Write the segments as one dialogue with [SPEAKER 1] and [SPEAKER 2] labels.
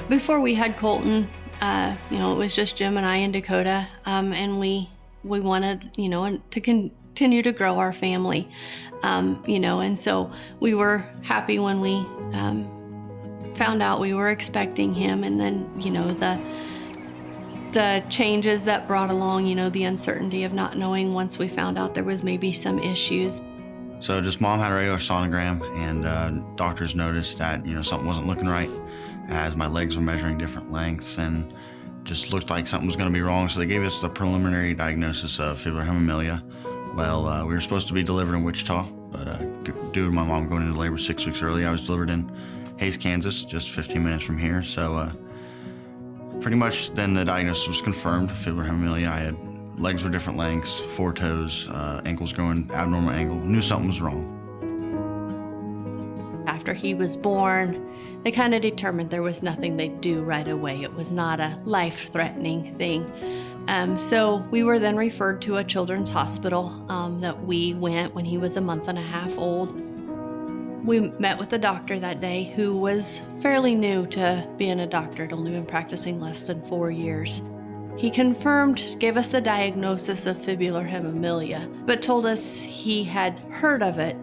[SPEAKER 1] Before we had Colton, it was just Jim and I and Dakota, and we wanted, to continue to grow our family, and so we were happy when we found out we were expecting him, and then, the changes that brought along, the uncertainty of not knowing once we found out there was maybe some issues.
[SPEAKER 2] So just mom had a regular sonogram, and doctors noticed that, something wasn't looking right, as my legs were measuring different lengths and just looked like something was going to be wrong. So they gave us the preliminary diagnosis of fibular hemimelia. Well, we were supposed to be delivered in Wichita, but due to my mom going into labor 6 weeks early, I was delivered in Hays, Kansas, just 15 minutes from here. So pretty much then the diagnosis was confirmed, fibular hemimelia. I had legs were different lengths, 4 toes, ankles going abnormal angle. Knew something was wrong.
[SPEAKER 1] After he was born, they kind of determined there was nothing they'd do right away. It was not a life-threatening thing. So we were then referred to a children's hospital that we went when he was a month and a half old. We met with a doctor that day who was fairly new to being a doctor. He'd only been practicing less than 4 years. He gave us the diagnosis of fibular hemimelia, but told us he had heard of it,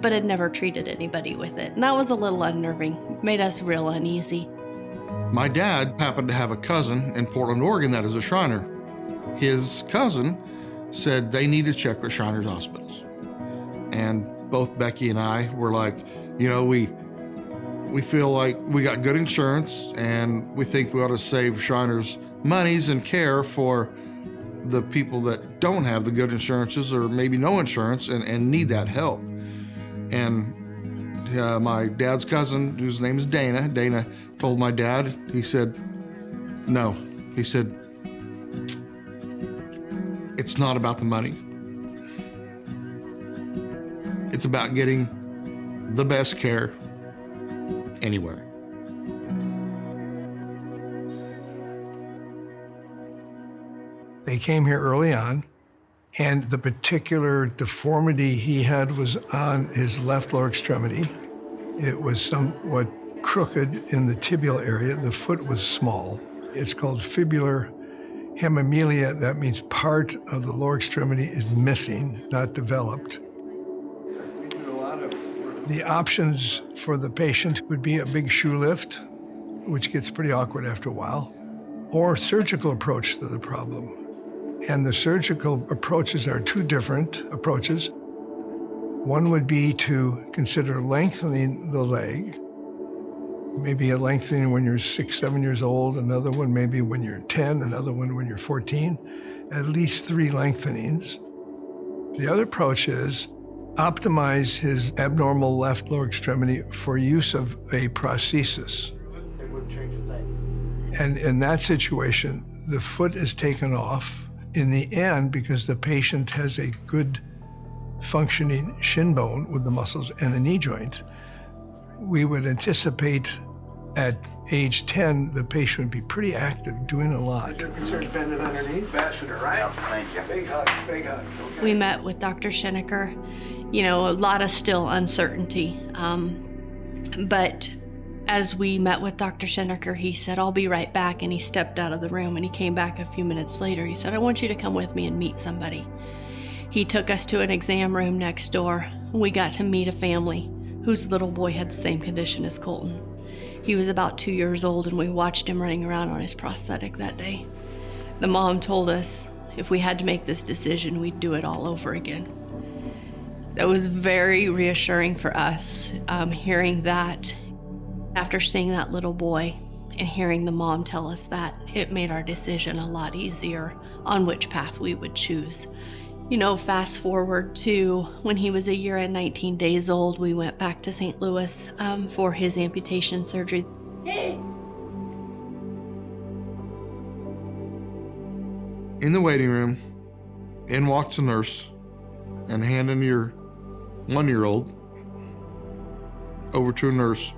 [SPEAKER 1] but had never treated anybody with it. And that was a little unnerving, made us real uneasy.
[SPEAKER 3] My dad happened to have a cousin in Portland, Oregon that is a Shriner. His cousin said they need to check with Shriners hospitals. And both Becky and I were like, we feel like we got good insurance and we think we ought to save Shriners monies and care for the people that don't have the good insurances or maybe no insurance and need that help. And my dad's cousin, whose name is Dana told my dad, he said, no. He said, it's not about the money. It's about getting the best care anywhere.
[SPEAKER 4] They came here early on, and the particular deformity he had was on his left lower extremity. It was somewhat crooked in the tibial area. The foot was small. It's called fibular hemimelia. That means part of the lower extremity is missing, not developed. The options for the patient would be a big shoe lift, which gets pretty awkward after a while, or surgical approach to the problem. And the surgical approaches are 2 different approaches. One would be to consider lengthening the leg, maybe a lengthening when you're 6, 7 years old, another one maybe when you're 10, another one when you're 14, at least 3 lengthenings. The other approach is optimize his abnormal left lower extremity for use of a prosthesis. And in that situation, the foot is taken off in the end because the patient has a good functioning shin bone with the muscles and the knee joint. We would anticipate at age 10, the patient would be pretty active, doing a lot.
[SPEAKER 5] Bend it underneath. Fasten it, right? Thank you. Big hugs, big hugs. Okay.
[SPEAKER 1] We met with Dr. Schenecker, a lot of still uncertainty. But as we met with Dr. Schenecker, he said, I'll be right back. And he stepped out of the room and he came back a few minutes later. He said, I want you to come with me and meet somebody. He took us to an exam room next door. We got to meet a family whose little boy had the same condition as Colton. He was about 2 years old and we watched him running around on his prosthetic that day. The mom told us if we had to make this decision, we'd do it all over again. That was very reassuring for us, hearing that. After seeing that little boy and hearing the mom tell us that, it made our decision a lot easier on which path we would choose. Fast forward to when he was 1 year and 19 days old, we went back to St. Louis for his amputation surgery.
[SPEAKER 3] In the waiting room, in walks a nurse and handing your 1-year-old over to a nurse,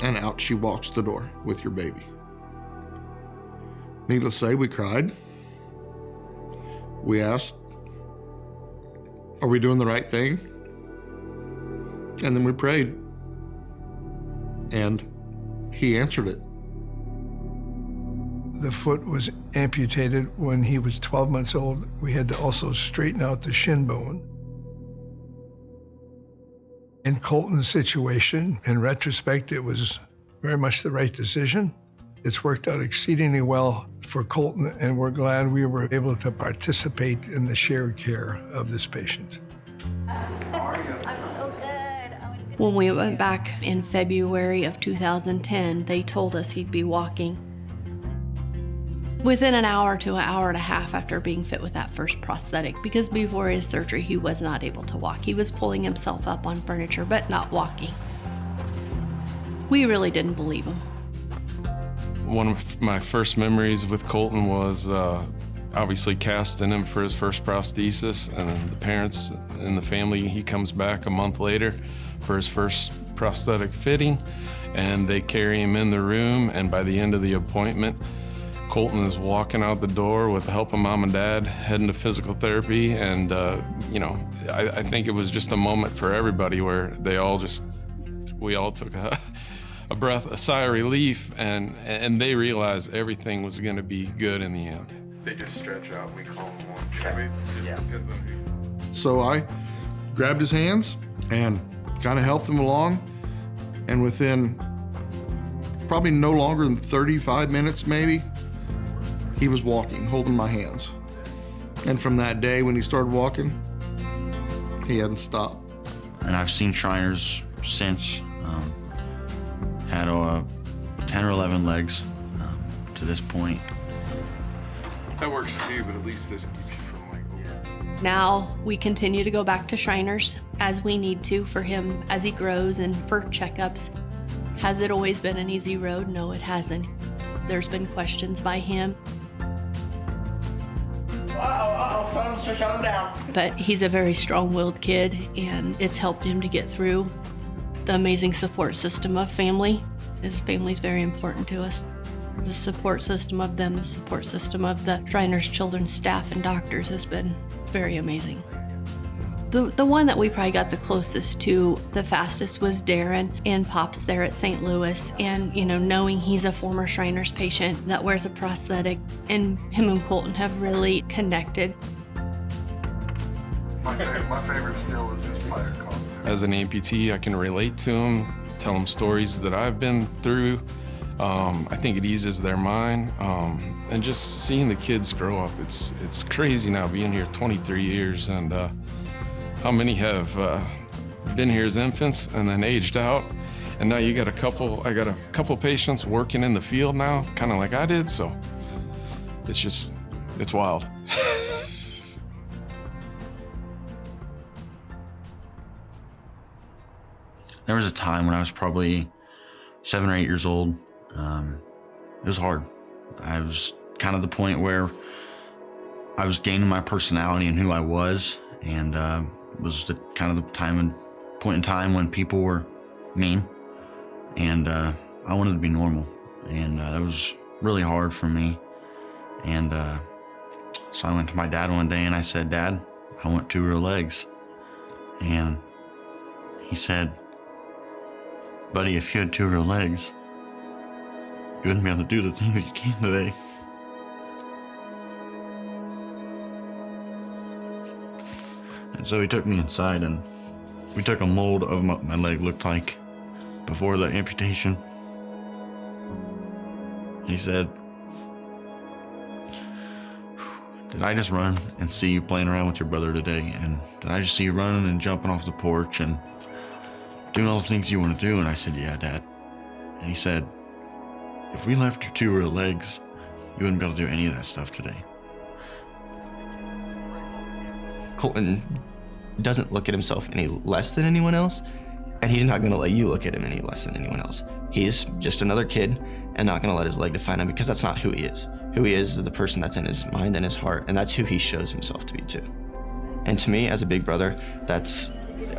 [SPEAKER 3] and out she walks the door with your baby. Needless to say, we cried. We asked, are we doing the right thing? And then we prayed. And he answered it.
[SPEAKER 4] The foot was amputated when he was 12 months old. We had to also straighten out the shin bone. In Colton's situation, in retrospect, it was very much the right decision. It's worked out exceedingly well for Colton, and we're glad we were able to participate in the shared care of this patient.
[SPEAKER 1] When we went back in February of 2010, they told us he'd be walking. Within an hour to an hour and a half after being fit with that first prosthetic, because before his surgery, he was not able to walk. He was pulling himself up on furniture, but not walking. We really didn't believe him.
[SPEAKER 6] One of my first memories with Colton was obviously casting him for his first prosthesis, and then the parents and the family, he comes back a month later for his first prosthetic fitting, and they carry him in the room, and by the end of the appointment, Colton is walking out the door with the help of mom and dad, heading to physical therapy, and I think it was just a moment for everybody where we all took a breath, a sigh of relief, and they realized everything was going to be good in the end.
[SPEAKER 7] They just stretch out. We call them once. It just depends on who.
[SPEAKER 3] So I grabbed his hands and kind of helped him along, and within probably no longer than 35 minutes maybe, he was walking, holding my hands. And from that day when he started walking, he hadn't stopped.
[SPEAKER 2] And I've seen Shriners since, had 10 or 11 legs to this point.
[SPEAKER 7] That works too, but at least this keeps you from like.
[SPEAKER 1] Now we continue to go back to Shriners as we need to for him as he grows and for checkups. Has it always been an easy road? No, it hasn't. There's been questions by him.
[SPEAKER 5] Shut him down.
[SPEAKER 1] But he's a very strong-willed kid, and it's helped him to get through the amazing support system of family. His family's very important to us. The support system of them, the support system of the Shriners Children staff and doctors has been very amazing. The one that we probably got the closest to the fastest was Darren and Pops there at St. Louis. And, knowing he's a former Shriners patient that wears a prosthetic, and him and Colton have really connected.
[SPEAKER 7] My favorite still is his player call.
[SPEAKER 6] As an amputee, I can relate to him, tell them stories that I've been through. I think it eases their mind. And just seeing the kids grow up, it's crazy now being here 23 years, and how many have been here as infants and then aged out. And now I got a couple patients working in the field now, kind of like I did, so it's wild.
[SPEAKER 2] There was a time when I was probably 7 or 8 years old. It was hard. I was kind of the point where I was gaining my personality and who I was, and it was the point in time when people were mean, and I wanted to be normal, and that was really hard for me. And so I went to my dad one day and I said, "Dad, I want 2 real legs." And he said, "Buddy, if you had 2 real legs, you wouldn't be able to do the things that you can today." And so he took me inside and we took a mold of what my leg looked like before the amputation. And he said, "Did I just run and see you playing around with your brother today? And did I just see you running and jumping off the porch and doing all the things you want to do?" And I said, "Yeah, Dad." And he said, "If we left your 2 real legs, you wouldn't be able to do any of that stuff today."
[SPEAKER 8] Colton doesn't look at himself any less than anyone else, and he's not gonna let you look at him any less than anyone else. He's just another kid and not gonna let his leg define him, because that's not who he is. Who he is the person that's in his mind and his heart, and that's who he shows himself to be too. And to me, as a big brother, that's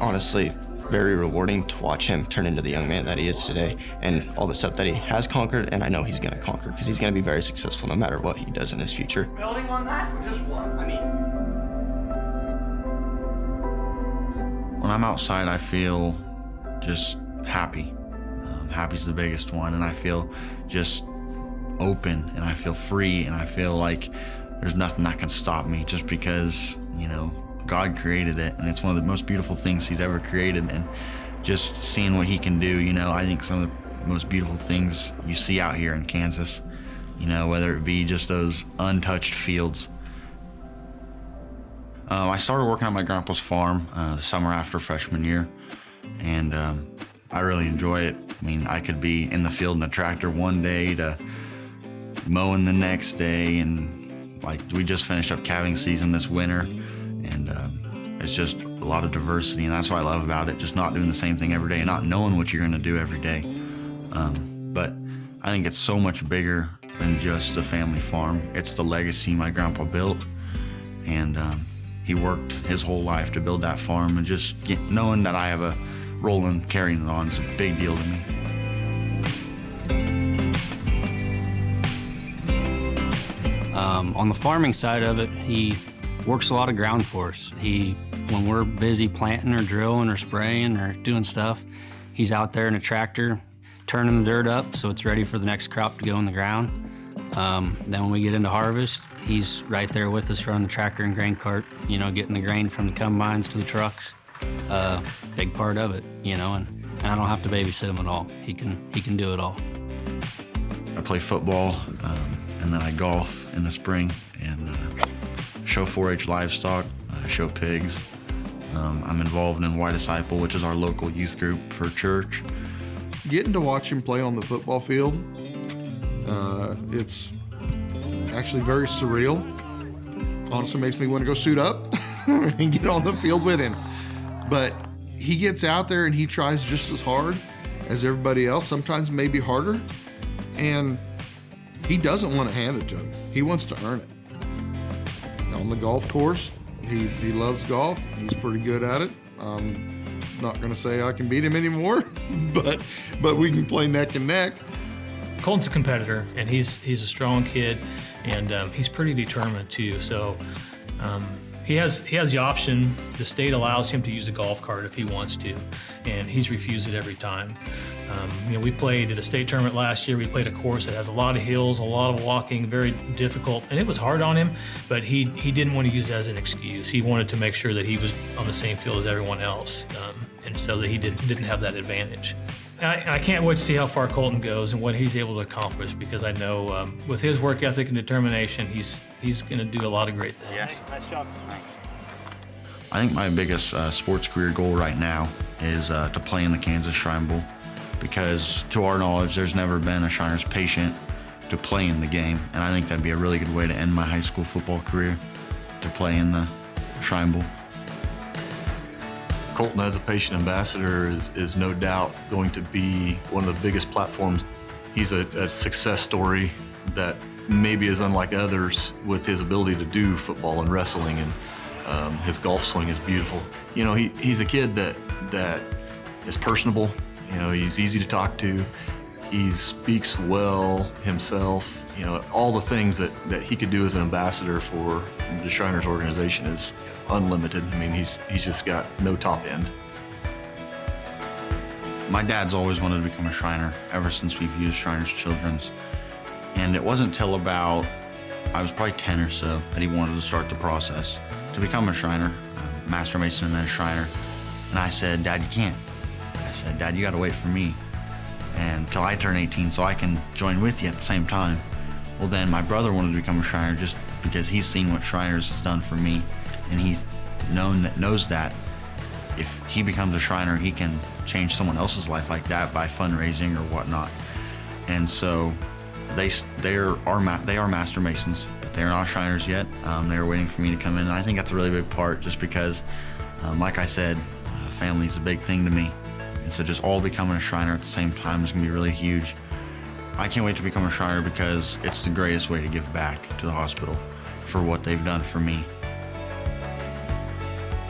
[SPEAKER 8] honestly very rewarding to watch him turn into the young man that he is today, and all the stuff that he has conquered, and I know he's gonna conquer, because he's gonna be very successful no matter what he does in his future.
[SPEAKER 5] Building on that or just one?
[SPEAKER 2] When I'm outside, I feel just happy. happy's the biggest one, and I feel just open, and I feel free, and I feel like there's nothing that can stop me, just because, you know, God created it, and it's one of the most beautiful things he's ever created. And just seeing what he can do, you know, I think some of the most beautiful things you see out here in Kansas, you know, whether it be just those untouched fields. I started working on my grandpa's farm the summer after freshman year, and I really enjoy it. I mean, I could be in the field in a tractor one day to mowing the next day, and like we just finished up calving season this winter, and it's just a lot of diversity, and that's what I love about it, just not doing the same thing every day and not knowing what you're going to do every day. But I think it's so much bigger than just a family farm. It's the legacy my grandpa built, and he worked his whole life to build that farm, and just knowing that I have a role in carrying it on is a big deal to me.
[SPEAKER 9] On the farming side of it, he works a lot of ground for us. When we're busy planting or drilling or spraying or doing stuff, he's out there in a tractor turning the dirt up so it's ready for the next crop to go in the ground. Then when we get into harvest, he's right there with us running the tractor and grain cart, you know, getting the grain from the combines to the trucks. Big part of it, you know, and I don't have to babysit him at all. He can do it all.
[SPEAKER 2] I play football, and then I golf in the spring, and show 4-H livestock, show pigs. I'm involved in Y Disciple, which is our local youth group for church.
[SPEAKER 3] Getting to watch him play on the football field, it's actually very surreal. Honestly, makes me want to go suit up and get on the field with him. But he gets out there and he tries just as hard as everybody else, sometimes maybe harder, and he doesn't want to hand it to him. He wants to earn it. On the golf course, he loves golf. He's pretty good at it. Not going to say I can beat him anymore, but we can play neck and neck.
[SPEAKER 10] Colton's a competitor, and he's a strong kid, and he's pretty determined too. So he has the option. The state allows him to use a golf cart if he wants to, and he's refused it every time. You know, we played at a state tournament last year. We played a course that has a lot of hills, a lot of walking, very difficult, and it was hard on him, but he didn't want to use it as an excuse. He wanted to make sure that he was on the same field as everyone else, and so that he didn't have that advantage. I can't wait to see how far Colton goes and what he's able to accomplish, because I know with his work ethic and determination, he's going to do a lot of great things.
[SPEAKER 5] Yeah, nice job. Thanks.
[SPEAKER 2] I think my biggest sports career goal right now is to play in the Kansas Shrine Bowl, because to our knowledge, there's never been a Shriners patient to play in the game, and I think that'd be a really good way to end my high school football career, to play in the Shrine Bowl.
[SPEAKER 11] Colton as a patient ambassador is no doubt going to be one of the biggest platforms. He's a success story that maybe is unlike others with his ability to do football and wrestling, and his golf swing is beautiful. You know, he's a kid that is personable. You know, he's easy to talk to. He speaks well himself. You know, all the things that he could do as an ambassador for the Shriners organization is unlimited. I mean, he's just got no top end.
[SPEAKER 2] My dad's always wanted to become a Shriner ever since we've used Shriners Children's. And it wasn't until about, I was probably 10 or so, that he wanted to start the process to become a Shriner, Master Mason and then a Shriner. And I said, Dad, you can't. I said, Dad, you gotta wait for me until I turn 18 so I can join with you at the same time. Well, then my brother wanted to become a Shriner just because he's seen what Shriners has done for me, and he's knows that if he becomes a Shriner, he can change someone else's life like that by fundraising or whatnot. And so they are Master Masons, but they're not Shriners yet. They're waiting for me to come in, and I think that's a really big part, just because, like I said, family's a big thing to me. And so just all becoming a Shriner at the same time is gonna be really huge. I can't wait to become a Shriner because it's the greatest way to give back to the hospital for what they've done for me.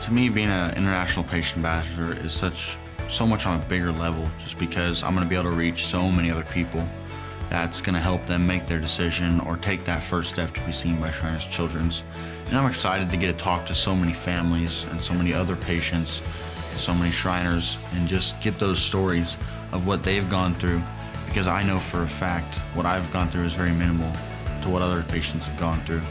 [SPEAKER 2] To me, being an international patient ambassador is so much on a bigger level, just because I'm gonna be able to reach so many other people. That's gonna help them make their decision or take that first step to be seen by Shriners Children's. And I'm excited to get to talk to so many families and so many other patients so many Shriners and just get those stories of what they've gone through, because I know for a fact what I've gone through is very minimal to what other patients have gone through.